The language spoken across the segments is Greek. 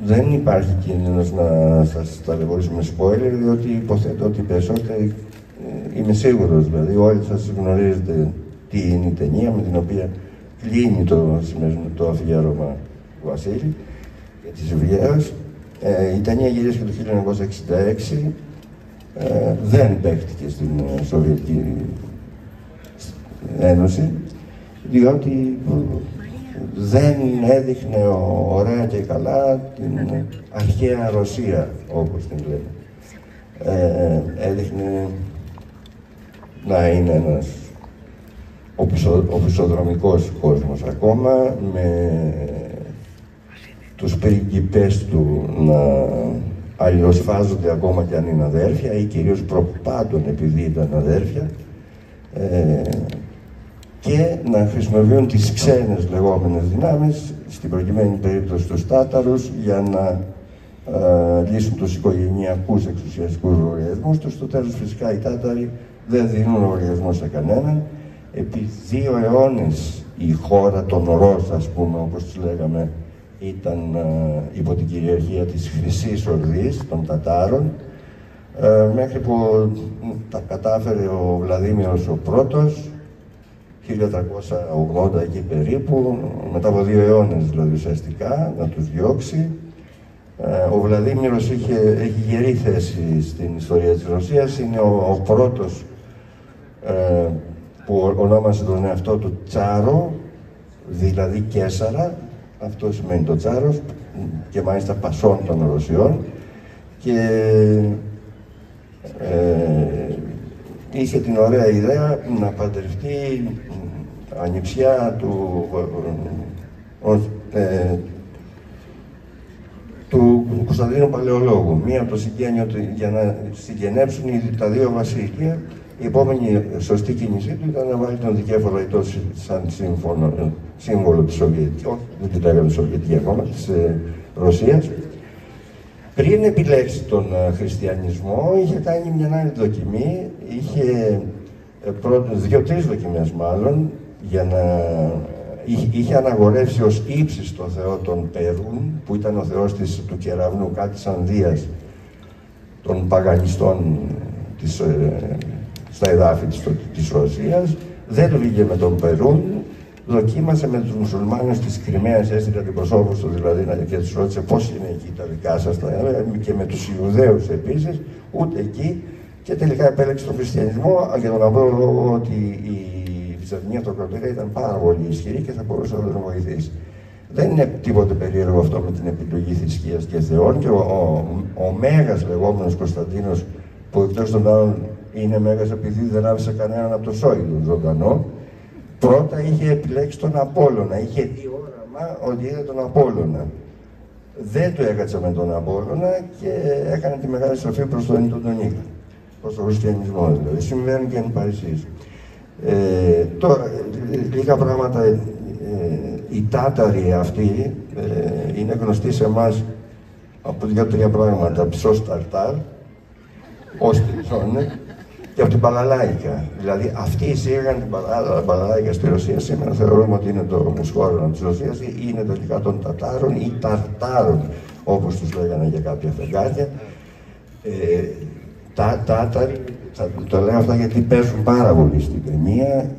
Δεν υπάρχει κίνδυνος να σας ταλαιπωρήσουμε spoiler, διότι υποθέτω ότι οι περισσότεροι, είμαι σίγουρος, δηλαδή όλοι σας γνωρίζετε τι είναι η ταινία με την οποία κλείνει το αφιέρωμα του Βασίλη και της Βιέας. Η ταινία γυρίστηκε το 1966, δεν παίχτηκε στην Σοβιετική Ένωση, διότι δεν έδειχνε ωραία και καλά την αρχαία Ρωσία, όπως την λέμε. Έδειχνε να είναι ένας οπισθοδρομικός κόσμος ακόμα, με τους πριγκιπές του να αλληλοσφάζονται ακόμα κι αν είναι αδέρφια ή κυρίως προπάντων επειδή ήταν αδέρφια, και να χρησιμοποιούν τις ξένες λεγόμενες δυνάμεις, στην προκειμένη περίπτωση τους Τάταρους, για να λύσουν τους οικογενειακούς εξουσιαστικούς λογαριασμούς τους. Στο τέλος φυσικά οι Τάταροι δεν δίνουν λογαριασμό σε κανέναν. Επί 2 αιώνες η χώρα των Ρώσ, ας πούμε, όπως τους λέγαμε, ήταν υπό την κυριαρχία της Χρυσής Ορδής, των Τατάρων, μέχρι που τα κατάφερε ο Βλαδίμηρος ο Πρώτος, 1380 εκεί περίπου, μετά από 2 αιώνες δηλαδή ουσιαστικά, να τους διώξει. Ο Βλαδίμηρος έχει γερή θέση στην ιστορία της Ρωσίας, είναι ο πρώτος που ονόμασε τον εαυτό του Τσάρο, δηλαδή Καίσαρα, αυτό σημαίνει το Τσάρος, και μάλιστα πασών των Ρωσιών, και είχε την ωραία ιδέα να παντρευτεί ανιψιά του Κωνσταντίνου Παλαιολόγου. Μία από το συγγένειο για να συγγενέψουν τα 2 βασίλεια. Η επόμενη σωστή κίνησή του ήταν να βάλει τον δικέφαλο Ητώ σαν σύμβολο της Σοβιετικής, όχι, δεν την λέγαμε Σοβιετική ακόμα, της Ρωσίας. Πριν επιλέξει τον χριστιανισμό, είχε κάνει μια άλλη δοκιμή, είχε 2-3 δοκιμές μάλλον, για να είχε αναγορεύσει ως ύψιστο θεό τον Περούν, που ήταν ο θεός του κεραυνού, κάτι σαν Δίας των παγανιστών στα εδάφη της Ρωσίας. Δεν του βγήκε με τον Περούν, δοκίμασε με τους μουσουλμάνους της Κριμαίας, έστειλε αντιπροσώπους του δηλαδή και τους ρώτησε πώς είναι εκεί τα δικά σας, και με τους Ιουδαίους επίσης, ούτε εκεί, και τελικά επέλεξε τον χριστιανισμό για τον απλό λόγο ότι η Βυζαντινή Αυτοκρατορία ήταν πάρα πολύ ισχυρή και θα μπορούσε να τον βοηθήσει. Δεν είναι τίποτε περίεργο αυτό με την επιλογή θρησκείας και θεών, και ο μέγας λεγόμενος Κωνσταντίνος, που εκτός των άλλων είναι μέγας επειδή δεν άφησε κανέναν από το σόι του ζωντανό, πρώτα είχε επιλέξει τον Απόλλωνα, είχε δει όραμα ότι είδε τον Απόλλωνα. Δεν του έκατσε με τον Απόλλωνα και έκανε τη μεγάλη στροφή προς τον Νίκα, προς τον χριστιανισμό δηλαδή. Συμβαίνουν και εν Παρισίς. Τώρα, λίγα πράγματα. Οι Τάταροι αυτοί είναι γνωστοί σε εμάς από 2-3 πράγματα. Ψός Ταρτάρ, ως και από την Παλαλάικα. Δηλαδή, αυτοί εισήγαγαν την Παλαλάικα στη Ρωσία. Σήμερα θεωρούμε ότι είναι το μουσχόρονα της Ρωσίας, είναι τελικά των Τατάρων ή Ταρτάρων, όπως τους λέγανε για κάποια φεγγάρια. Τάταροι, το λέω αυτά γιατί παίζουν πάρα πολύ στην ταινία,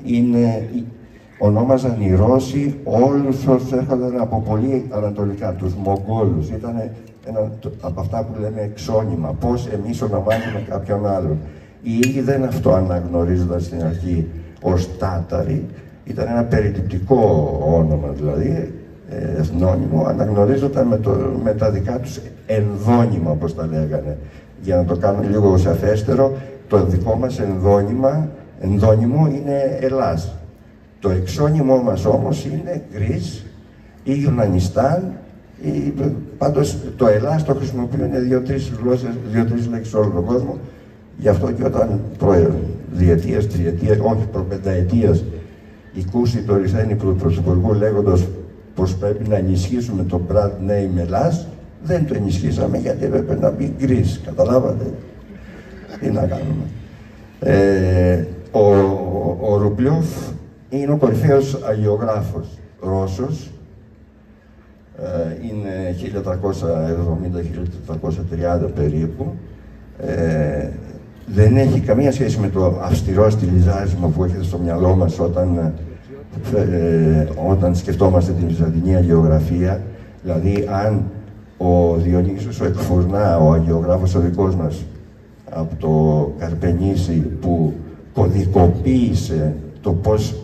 ονόμαζαν οι Ρώσοι όλους όσους έρχονταν από πολύ ανατολικά, τους Μογγόλους. Ήταν ένα από αυτά που λέμε εξώνυμα, πώς εμείς ονομάζουμε κάποιον άλλον. Οι ίδιοι δεν αυτό αναγνωρίζονταν στην αρχή ως Τάταροι, ήταν ένα περιληπτικό όνομα δηλαδή, εθνόνυμο, αναγνωρίζονταν με τα δικά τους ενδόνυμα, όπως τα λέγανε. Για να το κάνω λίγο σαφέστερο, το δικό μας ενδόνυμο είναι Ελλάς. Το εξώνυμό μας όμως είναι Γκρίς ή Ιουνανιστάν, πάντως το Ελλάς το χρησιμοποιούν 2-3 γλώσσες, 2-3 λέξεις όλο τον κόσμο. Γι' αυτό και όταν διετίας, τριετίας, όχι προπενταετίας, οικούσι το ρηθένη του Πρωθυπουργού λέγοντας πως πρέπει να ενισχύσουμε το brand name Ελλάς, δεν το ενισχύσαμε γιατί έπρεπε να μπει Γκρίς, καταλάβατε. Τι να κάνουμε. Ο Ρουμπλιόφ είναι ο κορυφαίος αγιογράφος Ρώσος. είναι 1370-1430 περίπου. Δεν έχει καμία σχέση με το αυστηρό στιλιζάρισμα που έχετε στο μυαλό μας όταν σκεφτόμαστε την Βυζαντινή αγιογραφία. Δηλαδή, αν ο Διονύσιος ο Εκφουρνά, ο αγιογράφος ο δικός μας, από το Καρπενήσι, που κωδικοποίησε το πώς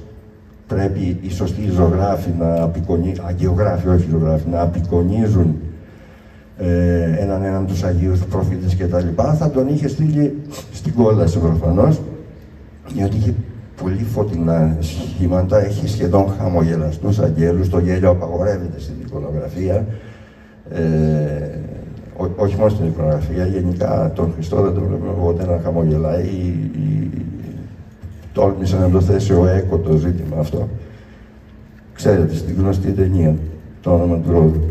πρέπει οι σωστοί ζωγράφοι αγιογράφοι, όχι ζωγράφοι, να απεικονίζουν έναν τους Αγίους προφήτες κτλ. Θα τον είχε στείλει στην κόλαση προφανώς, γιατί είχε πολύ φωτεινά σχήματα, έχει σχεδόν χαμογελαστούς αγγέλους, το γέλιο απαγορεύεται στην εικονογραφία. Όχι μόνο στην εικονογραφία, γενικά τον Χριστό δεν τον βλέπουμε ποτέ να χαμογελάει. Τόλμησε να το θέσει ο Έκο το ζήτημα αυτό. Ξέρετε, στην γνωστή ταινία, το όνομα του ρόδου.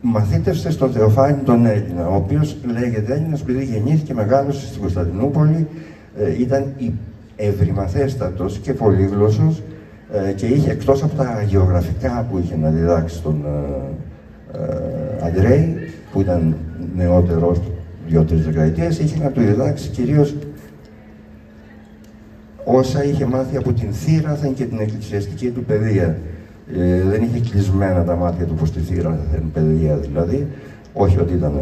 Μαθήτευσε στον Θεοφάνη τον Έλληνα, ο οποίος λέγεται Έλληνας επειδή γεννήθηκε, μεγάλωσε στην Κωνσταντινούπολη, ήταν ευρυμαθέστατος και πολύγλωσσος και είχε, εκτός από τα αγιογραφικά που είχε να διδάξει τον Αντρέη, που ήταν νεότερος 2-3 δεκαετίες, είχε να του διδάξει κυρίως όσα είχε μάθει από την θήραθεν και την εκκλησιαστική του παιδεία. Δεν είχε κλεισμένα τα μάτια του προς τη θήραθεν παιδεία δηλαδή, όχι ότι ήταν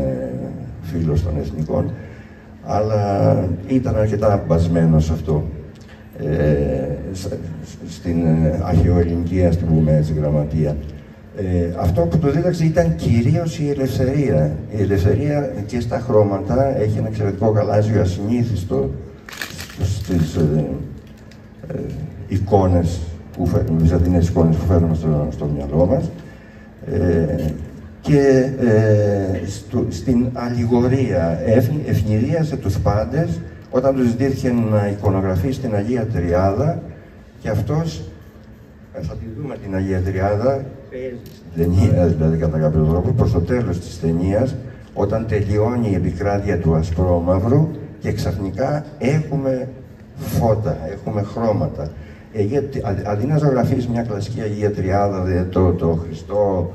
φίλος των εθνικών, αλλά ήταν αρκετά μπασμένος αυτό. Στην αρχαιοελληνική, ας την πούμε έτσι, γραμματεία. Αυτό που του δίδαξε ήταν κυρίως η ελευθερία. Η ελευθερία και στα χρώματα έχει ένα εξαιρετικό γαλάζιο ασυνήθιστο στις εικόνες που φέρνουν, βυζαντινές εικόνες που φέρνουμε στο μυαλό μας. Και στην αλληγορία ευνηδίασε τους πάντες όταν του ζητήθηκε να εικονογραφεί στην Αγία Τριάδα, και αυτός, θα τη δούμε την Αγία Τριάδα, στην ταινία δηλαδή κατά κάποιο τρόπο, προς το τέλος της ταινίας, όταν τελειώνει η επικράτεια του Ασπρόμαυρου και ξαφνικά έχουμε φώτα, έχουμε χρώματα. Αντί να ζωγραφείς μια κλασική Αγία Τριάδα, δηλαδή το Χριστό,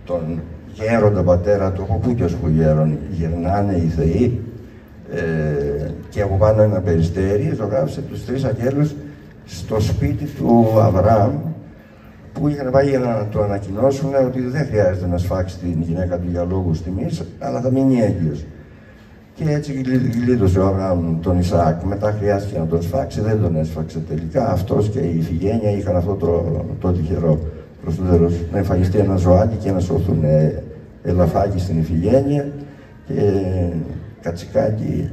τον γέροντα πατέρα του, από πού που γερνάνε οι θεοί, και από πάνω ένα περιστέρι, ζωγράφησε τους τρεις αγγέλους στο σπίτι του Αβραάμ, που είχαν πάει για να το ανακοινώσουν ότι δεν χρειάζεται να σφάξει την γυναίκα του για λόγους τιμής, αλλά θα μείνει έγκυος. Και έτσι γλίτωσε ο Αβραάμ τον Ισαάκ. Μετά χρειάστηκε να τον σφάξει, δεν τον έσφαξε τελικά. Αυτός και η Ιφηγένεια είχαν αυτό το τυχερό προς το τέλος, να εμφανιστεί ένα ζωάκι και να σωθούν ελαφάκι στην Ιφηγένεια και κατσικάκι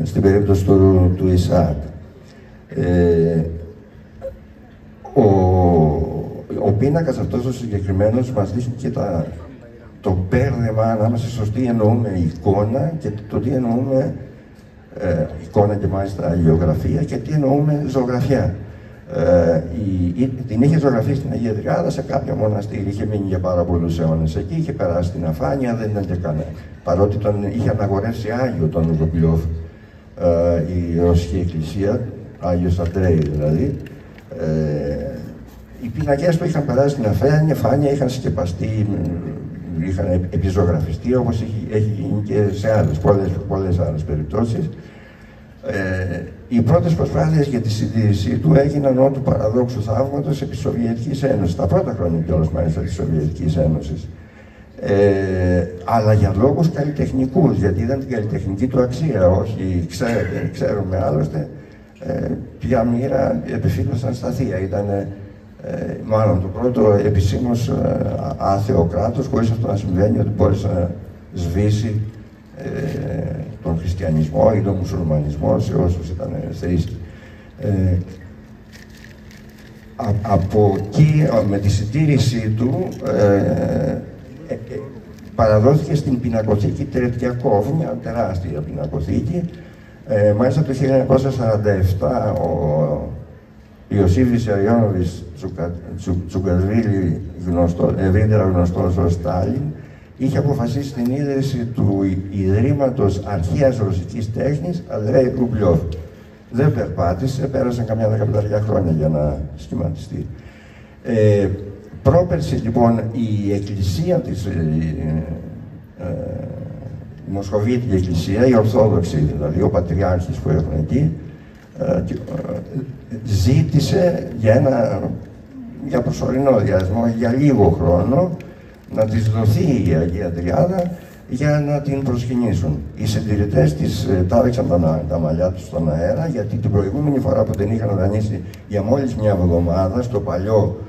στην περίπτωση του Ισαάκ. Ο πίνακας αυτός ο συγκεκριμένος μας δείχνει και το μπέρδεμα ανάμεσα στο τι εννοούμε εικόνα και το τι εννοούμε εικόνα και μάλιστα αγιογραφία και τι εννοούμε ζωγραφιά. Την είχε ζωγραφίσει στην Αγία Τριάδα σε κάποια μοναστήρι, είχε μείνει για πάρα πολλούς αιώνες εκεί, είχε περάσει την αφάνεια, δεν ήταν και κανένα. Παρότι τον είχε αναγορεύσει Άγιο τον Ουζουπλιόφ η Ρωσική Εκκλησία, Άγιος Αντρέη δηλαδή. Οι πινακές του είχαν περάσει την αφάνεια, είχαν σκεπαστεί, είχαν επιζωγραφιστεί, όπως έχει γίνει και σε πολλές άλλες περιπτώσεις. Οι πρώτες προσπάθειες για τη συντήρησή του έγιναν ότου παραδόξου θαύματος επί Σοβιετικής Ένωσης, τα πρώτα χρόνια κιόλας μάλιστα της Σοβιετικής Ένωσης. Αλλά για λόγους καλλιτεχνικούς, γιατί είδαν την καλλιτεχνική του αξία, όχι ξέρουμε άλλωστε ποια μοίρα επιφύλωσαν στα θεία. Ήταν μάλλον το πρώτο επισήμως άθεο κράτος, χωρίς αυτό να συμβαίνει ότι μπόρεσε να σβήσει τον χριστιανισμό ή τον μουσουλμανισμό σε όσους ήταν θείστοι. Από εκεί, με τη συντήρησή του, παραδόθηκε στην πινακοθήκη Τρετιακόβ, μια τεράστια πινακοθήκη. Μάλιστα το 1947 ο Ιωσήφ Βισαριόνοβιτς Τσουγκασβίλη, ευρύτερα γνωστός ως Στάλιν, είχε αποφασίσει την ίδρυση του Ιδρύματος Αρχαίας Ρωσικής Τέχνης Ανδρέη Ρουμπλιόφ. Δεν περπάτησε, πέρασαν καμιά 15 χρόνια για να σχηματιστεί. Πρόπερση λοιπόν η εκκλησία της, η Μοσχοβίτικη εκκλησία, η Ορθόδοξη δηλαδή, ο Πατριάρχης που έχουν εκεί, ζήτησε για προσωρινό διάστημα, για λίγο χρόνο, να της δοθεί η Αγία Τριάδα για να την προσκυνήσουν. Οι συντηρητές της τάδεξαν τα μαλλιά τους στον αέρα, γιατί την προηγούμενη φορά που την είχαν δανείσει για μόλις μια εβδομάδα στο παλιό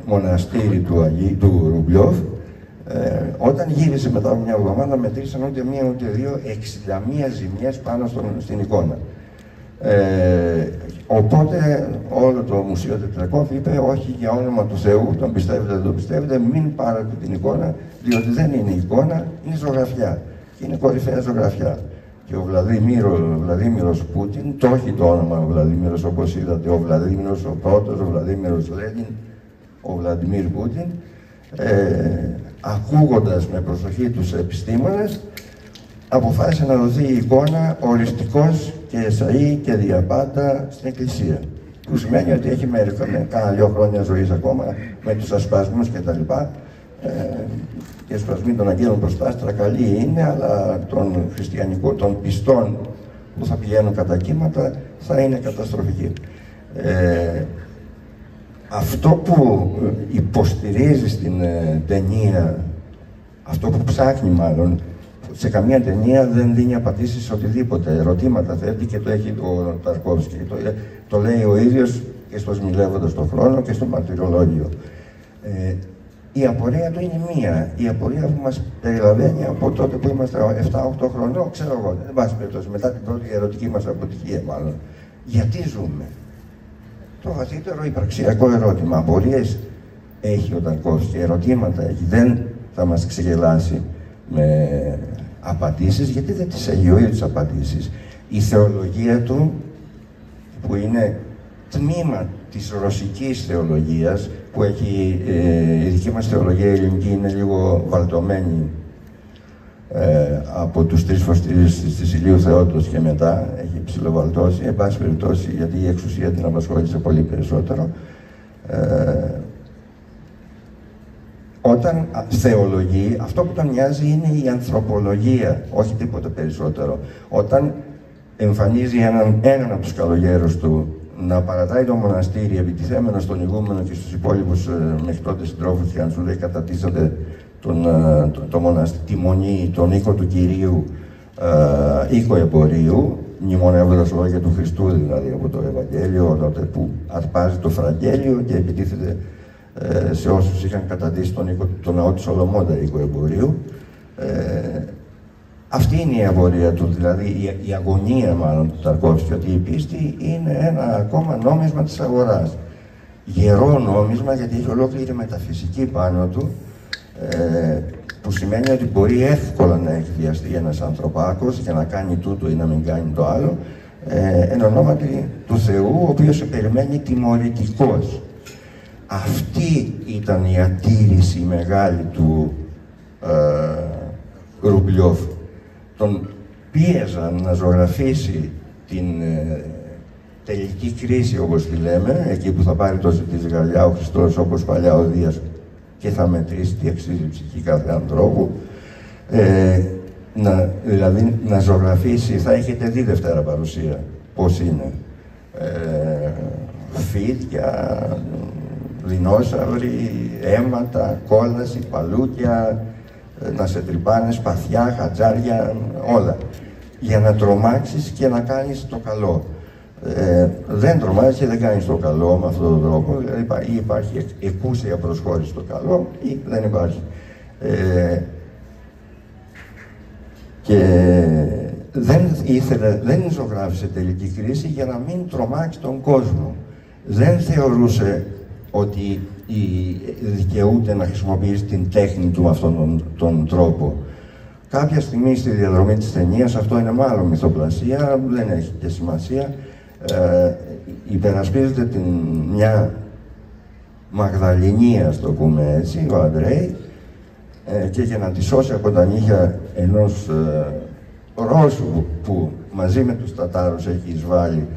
μοναστήρι του Ρουμπλιόφ, όταν γύρισε μετά από μια εβδομάδα, μετρήσαν ούτε μία ούτε δύο 61 ζημιές πάνω στην εικόνα. Οπότε όλο το Μουσείο Τετρακόφ είπε όχι, για όνομα του Θεού, τον πιστεύετε δεν τον πιστεύετε, μην πάρετε την εικόνα, διότι δεν είναι εικόνα, είναι ζωγραφιά. Είναι κορυφαία ζωγραφιά. Και ο Βλαδίμηρος Πούτιν, το έχει το όνομα ο Βλαδίμηρος, όπως είδατε, ο Βλαδίμηρος ο πρώτος, ο Βλαδίμηρος Λένιν, ο Βλαντιμίρ Πούτιν, ακούγοντας με προσοχή τους επιστήμονες, αποφάσισε να δοθεί η εικόνα οριστικός και εσαΐ και διαπάντα στην Εκκλησία. Που σημαίνει ότι έχει κάνα 2 χρόνια ζωής ακόμα, με τους ασπασμούς κτλ. Και ασπασμοί των Αγγέλων προς τα άστρα καλή είναι, αλλά των πιστών που θα πηγαίνουν κατά κύματα θα είναι καταστροφική. Αυτό που υποστηρίζει στην ταινία, αυτό που ψάχνει μάλλον, σε καμία ταινία δεν δίνει απαντήσεις σε οτιδήποτε. Ερωτήματα θέτει και το έχει ο Ταρκόφσκι. Το λέει ο ίδιος και στο Σμιλεύοντας τον χρόνο και στο Μαρτυρολόγιο. Η απορία του είναι μία. Η απορία που μας περιλαμβάνει από τότε που είμαστε 7-8 χρονών, ξέρω εγώ, δεν πάση περιπτώσει, μετά την πρώτη ερωτική μας αποτυχία μάλλον. Γιατί ζούμε? Το βαθύτερο υπαρξιακό ερώτημα. Απορίες έχει ο Ταρκόφσκι, ερωτήματα έχει. Δεν θα μας ξεγελάσει με απαντήσεις, γιατί δεν τις έχει ο ίδιος τις απαντήσεις. Η θεολογία του, που είναι τμήμα της ρωσικής θεολογίας, που έχει η δική μας θεολογία η ελληνική είναι λίγο βαλτωμένη από τους 3 φωστήρες της Ηλίου Θεότος και μετά, έχει ψιλοβαλτώσει, εν πάση περιπτώσει, γιατί η εξουσία την απασχόλησε πολύ περισσότερο. Όταν θεολογεί, αυτό που τον νοιάζει είναι η ανθρωπολογία, όχι τίποτα περισσότερο. Όταν εμφανίζει έναν από τους καλογέρους του να παρατάει το μοναστήρι επιτιθέμενο στον ηγούμενο και στους υπόλοιπους μέχρι τότε συντρόφους και αν σου λέει κατατίσσονται τη μονή, τον οίκο του Κυρίου, οίκο εμπορίου, μνημονεύοντας λόγια του Χριστού δηλαδή από το Ευαγγέλιο, τότε που αρπάζει το Φραγγέλιο και επιτίθεται σε όσους είχαν κατατήσει τον ναό του Σολομώντα, οίκο εμπορίου. Αυτή είναι η απορία του, δηλαδή η αγωνία μάλλον του Ταρκόφσκι, ότι η πίστη είναι ένα ακόμα νόμισμα της αγοράς. Γερό νόμισμα, γιατί έχει ολόκληρη μεταφυσική πάνω του, που σημαίνει ότι μπορεί εύκολα να εκβιαστεί ένας ανθρωπάκος και να κάνει τούτο ή να μην κάνει το άλλο, εν ονόματι του Θεού, ο οποίος σε περιμένει τιμωρητικός. Αυτή ήταν η ατήρηση μεγάλη του Ρουμπλιόφ. Τον πίεζαν να ζωγραφίσει την τελική κρίση, όπως τη λέμε, εκεί που θα πάρει τη ζυγαριά ο Χριστός, όπως παλιά ο Δίας, και θα μετρήσει τι αξίζει η ψυχή κάθε ανθρώπου. Δηλαδή να ζωγραφίσει, θα έχετε δει Δευτέρα Παρουσία πώς είναι. Φίδια, δεινόσαυροι, αίματα, κόλαση, παλούκια, να σε τρυπάνε, σπαθιά, χατζάρια, όλα. Για να τρομάξεις και να κάνεις το καλό. Δεν τρομάζεις και δεν κάνεις το καλό με αυτόν τον τρόπο. Ή υπάρχει εκούσια προσχώρηση στο καλό ή δεν υπάρχει. Και δεν ζωγράφισε τελική κρίση για να μην τρομάξει τον κόσμο. Δεν θεωρούσε ότι δικαιούται να χρησιμοποιήσει την τέχνη του με αυτόν τον τρόπο. Κάποια στιγμή στη διαδρομή της ταινίας, αυτό είναι μάλλον μυθοπλασία, δεν έχει και σημασία, υπερασπίζεται μια Μαγδαληνία, ας το πούμε έτσι, ο Αντρέη, και για να τη σώσει από τα νύχια ενός Ρώσου που μαζί με τους Τατάρους έχει εισβάλει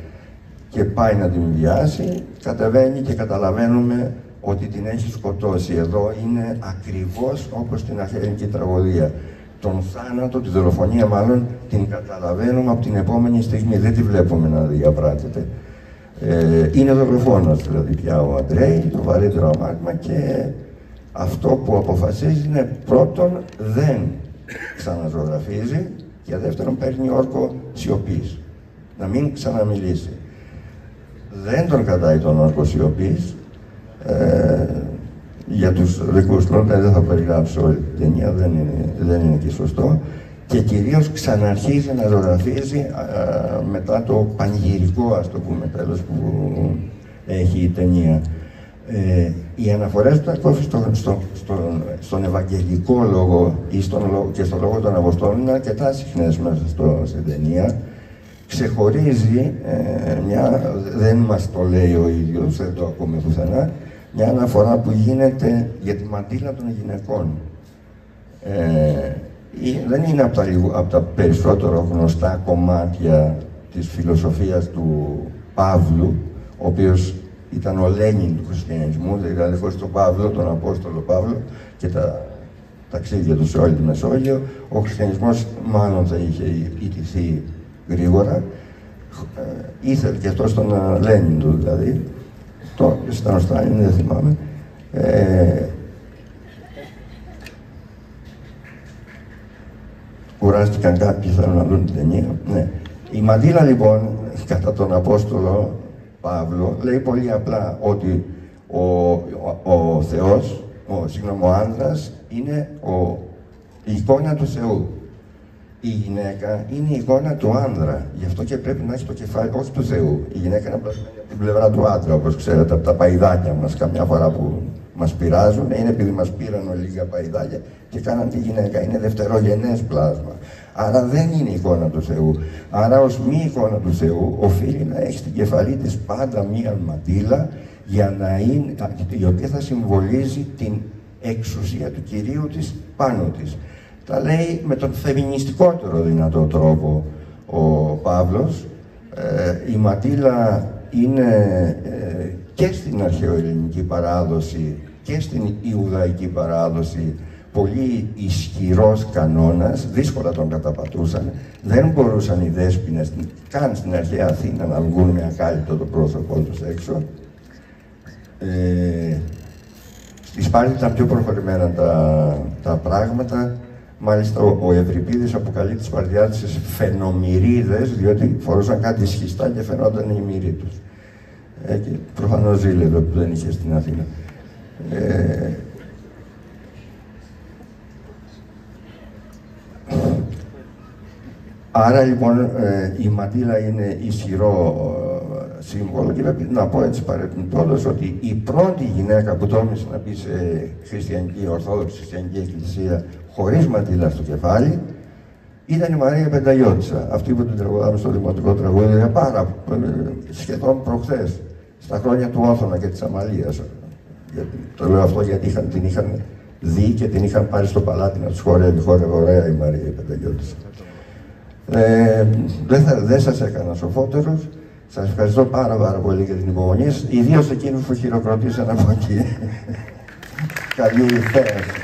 και πάει να την βιάσει, κατεβαίνει και καταλαβαίνουμε ότι την έχει σκοτώσει. Εδώ είναι ακριβώς όπως στην αρχαϊκή τραγωδία. Τον θάνατο, τη δολοφονία μάλλον, την καταλαβαίνουμε από την επόμενη στιγμή. Δεν τη βλέπουμε να διαπράττεται. Είναι δολοφόνος δηλαδή πια ο Αντρέη, το βαρύτερο αμάρτημα, και αυτό που αποφασίζει είναι πρώτον δεν ξαναζωγραφίζει και δεύτερον παίρνει όρκο σιωπής, να μην ξαναμιλήσει. Δεν τον κατάει τον όρκο σιωπής, για τους δικούς του, δεν θα περιγράψω όλη την ταινία, δεν είναι και σωστό, και κυρίως ξαναρχίζει να ζωγραφίζει μετά το πανηγυρικό, ας το πούμε, τέλος που έχει η ταινία. Οι αναφορές του Ταρκόφη στον Ευαγγελικό λόγο ή και στον λόγο των Αποστόλων είναι αρκετά συχνές μέσα στην ταινία. Ξεχωρίζει δεν μας το λέει ο ίδιος, δεν το ακούμε πουθενά, μια αναφορά που γίνεται για τη μαντήλα των γυναικών. Δεν είναι από τα περισσότερο γνωστά κομμάτια της φιλοσοφίας του Παύλου, ο οποίος ήταν ο Λένιν του χριστιανισμού, δηλαδή χωρίς τον Παύλο, τον Απόστολο Παύλο και τα ταξίδια του σε όλη τη Μεσόγειο, ο χριστιανισμός μάλλον θα είχε ιτηθεί γρήγορα. Ήθελε και αυτό στον Λένιν του, δηλαδή. Ήταν ο Στάλιν, δεν θυμάμαι. Κουράστηκαν κάποιοι, θέλουν να δουν την ταινία. Ναι. Η μαντήλα λοιπόν, κατά τον Απόστολο Παύλο, λέει πολύ απλά ότι ο Θεός, ο άνδρας, είναι η εικόνα του Θεού. Η γυναίκα είναι η εικόνα του άνδρα. Γι' αυτό και πρέπει να έχει το κεφάλι, όχι του Θεού. Η γυναίκα είναι απλά την πλευρά του άντρα, όπως ξέρετε, από τα παϊδάκια μας, καμιά φορά που μας πειράζουν, είναι επειδή μας πήραν λίγα παϊδάκια και κάναν τη γυναίκα. Είναι δευτερογενές πλάσμα. Άρα δεν είναι η εικόνα του Θεού. Άρα ως μη εικόνα του Θεού οφείλει να έχει στην κεφαλή της πάντα μία μαντήλα, για να είναι, η οποία θα συμβολίζει την εξουσία του Κυρίου της πάνω της. Τα λέει με τον φεμινιστικότερο δυνατό τρόπο ο Παύλος. Η μαντήλα είναι και στην αρχαιοελληνική παράδοση και στην Ιουδαϊκή παράδοση πολύ ισχυρός κανόνας, δύσκολα τον καταπατούσαν. Δεν μπορούσαν οι δέσποινες καν στην αρχαία Αθήνα να βγουν με ακάλυπτο το πρόσωπό τους έξω. Στη Σπάρτη ήταν πιο προχωρημένα τα πράγματα. Μάλιστα ο Ευρυπίδης αποκαλεί τις Σπαρτιάτισσες φαινομυρίδες, διότι φορούσαν κάτι σχιστά και φαινόταν η μυρή τους. Και προφανώς ζήλευε που δεν είχε στην Αθήνα. Άρα λοιπόν η μαντήλα είναι ισχυρό σύμβολο, και πρέπει να πω έτσι παρεπιπτόντως ότι η πρώτη γυναίκα που τόλμησε να μπει σε χριστιανική, ορθόδοξη χριστιανική εκκλησία χωρίς μαντήλα στο κεφάλι ήταν η Μαρία Πενταγιώτισσα, αυτή που την τραγουδάμε στο δημοτικό τραγούδι σχεδόν προχθές, στα χρόνια του Όθωνα και της Αμαλίας. Το λέω αυτό γιατί την είχαν δει και την είχαν πάρει στο παλάτι να τους χορεύει. Χόρευε ωραία η Μαρία Πενταγιώτισσα. Δεν σας έκανα σοφότερος. Σας ευχαριστώ πάρα πολύ για την υπομονή σας, ιδίως εκείνους που χειροκροτήσαν από εκεί. Καλή ηχθέα.